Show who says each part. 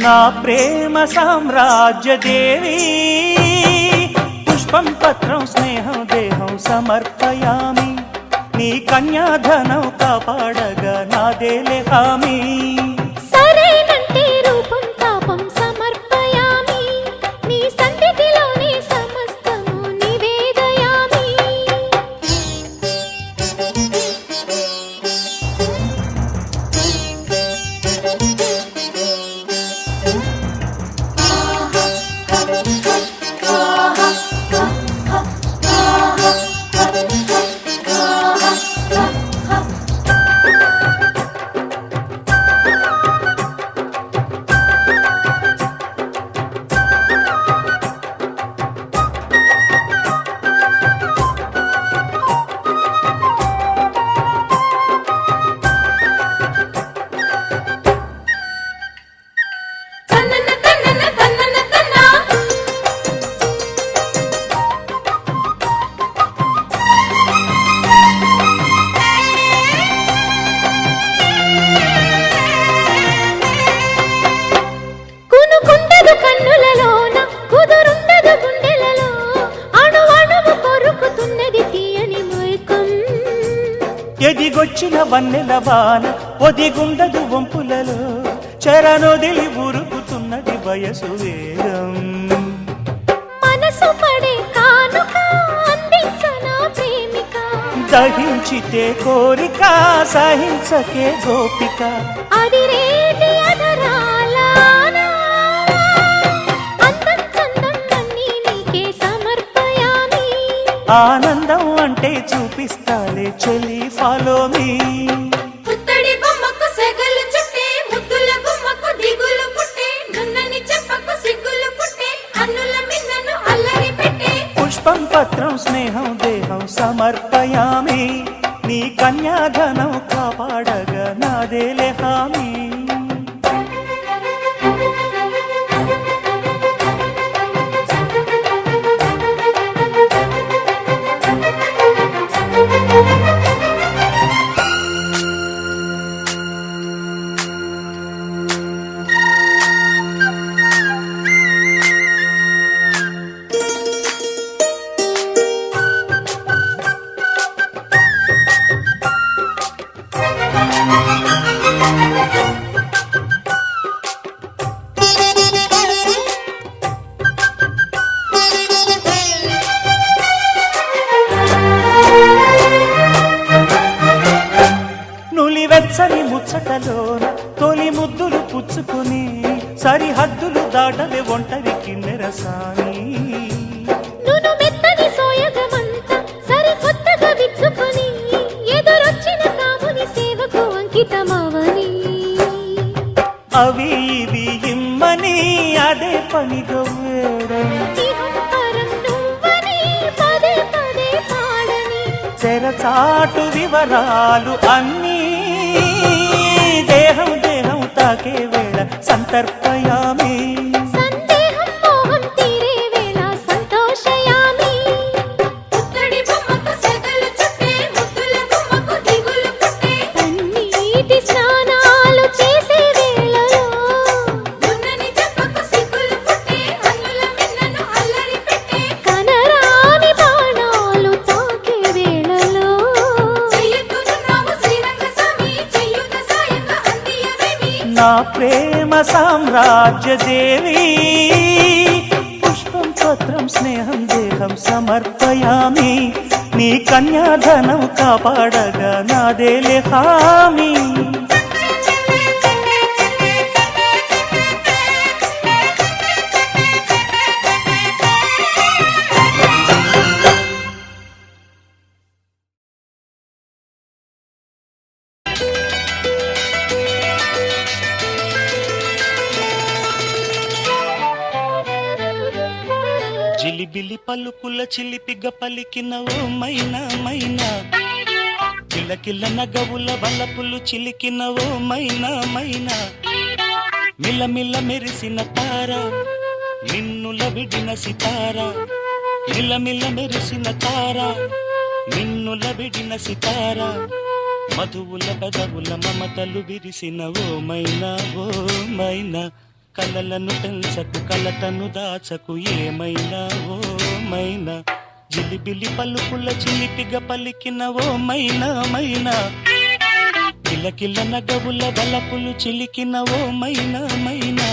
Speaker 1: నా ప్రేమ సామ్రాజ్య దేవి పుష్పం పత్రం స్నేహం దేహం సమర్పయామి నీ కన్యాధనం కాపాడగా నాదేలే హామీ
Speaker 2: సరేనంటే రూపం తాపం సమర్పయామి నీ సన్నిధిలోనే సమస్తము నివేదయామి
Speaker 1: ఎదిగొచ్చిన వన్నెల వాన ఒదిగుండదు వంపులలో చరణొదిలి ఉరుకుతున్నది వయసు వేగం
Speaker 2: మనసు పడే కానుక అందించనా ప్రేమిక
Speaker 1: దహించితే కోరిక సహించకే గోపిక
Speaker 2: అదిరేటి అధరాల అందం చందం అన్నీ నీకే సమర్పయామి
Speaker 1: ఆనందం అంటే చూపిస్తాలే చెలి ఫాలో మీ
Speaker 2: పుత్తడి బొమ్మకు సెగలు చుట్టే ముద్దుల గుమ్మకు దిగులు పుట్టే నున్నని చెప్పకు సిగ్గులు పుట్టే అన్నుల మిన్నను అల్లరి పెట్టే
Speaker 1: పుష్పం పత్రం స్నేహం దేహం సమర్పయామి నీ కన్యాధనం కాపాడగా నాదేలే హామీ వెచ్చని ముచ్చటలోన తొలి ముద్దులు పుచ్చుకొని సరిహద్దులు దాటవే ఒంటరి కిన్నెరసాని
Speaker 2: నును మెత్తని సోయగమంతా సరికొత్తగా విచ్చుకొని ఎదురొచ్చిన కాముని సేవకు అంకితమవని
Speaker 1: అవి ఇవి ఇమ్మని అదే పనిగా వేడం
Speaker 2: పదే పదే పాడని
Speaker 1: తెరచాటు వివరాలు అన్నీ దేహం దేహం తాకే వేళ సంతర్పయామి
Speaker 2: సందేహం మోహం తీరే వేళ సంతోషయామి పుత్తడి బొమ్మకు సెగలు చుట్టే ముద్దుల గుమ్మకు దిగులు పుట్టే కన్నీటి స్నానాలు చేసే వేళలో నున్నని చెప్పకు సిగ్గులు పుట్టే అన్నుల మిన్నను అల్లరి పెట్టే కనరాని బాణాలు తాకే వేళలో చెయ్యొద్దున్నావు శ్రీరంగ స్వామి చెయ్యుత సాయంగా అందియవేమి
Speaker 1: నా ప్రేమ సామ్రాజ్య దేవి పుష్పం పత్రం స్నేహం దేహం సమర్పయామి నీ కన్యాధనం కాపాడగా నాదేలే హామీ జిలిబిలి పలుకుల చిలిపిగ పలికిన ఓ మైనా మైనా కిలకిల నగవుల బలపులు చిలికిన ఓ మైనా మైనా మిలమిల మెరిసిన తార నిన్నుల విడిన సితార మిలమిల మెరిసిన తార నిన్నుల విడిన సితార మధువుల పెదవుల మమతలు విరిసిన ఓ మైనా ఓ మైనా కలలను పెంచకు కలతను దాచకు ఏమైనా ఓ మైనా జిలిబిలి పలుకుల చిలిపిగ పలికిన ఓ మైనా మైనా కిలకిల నగవుల వలపులు చిలికిన ఓ మైనా మైనా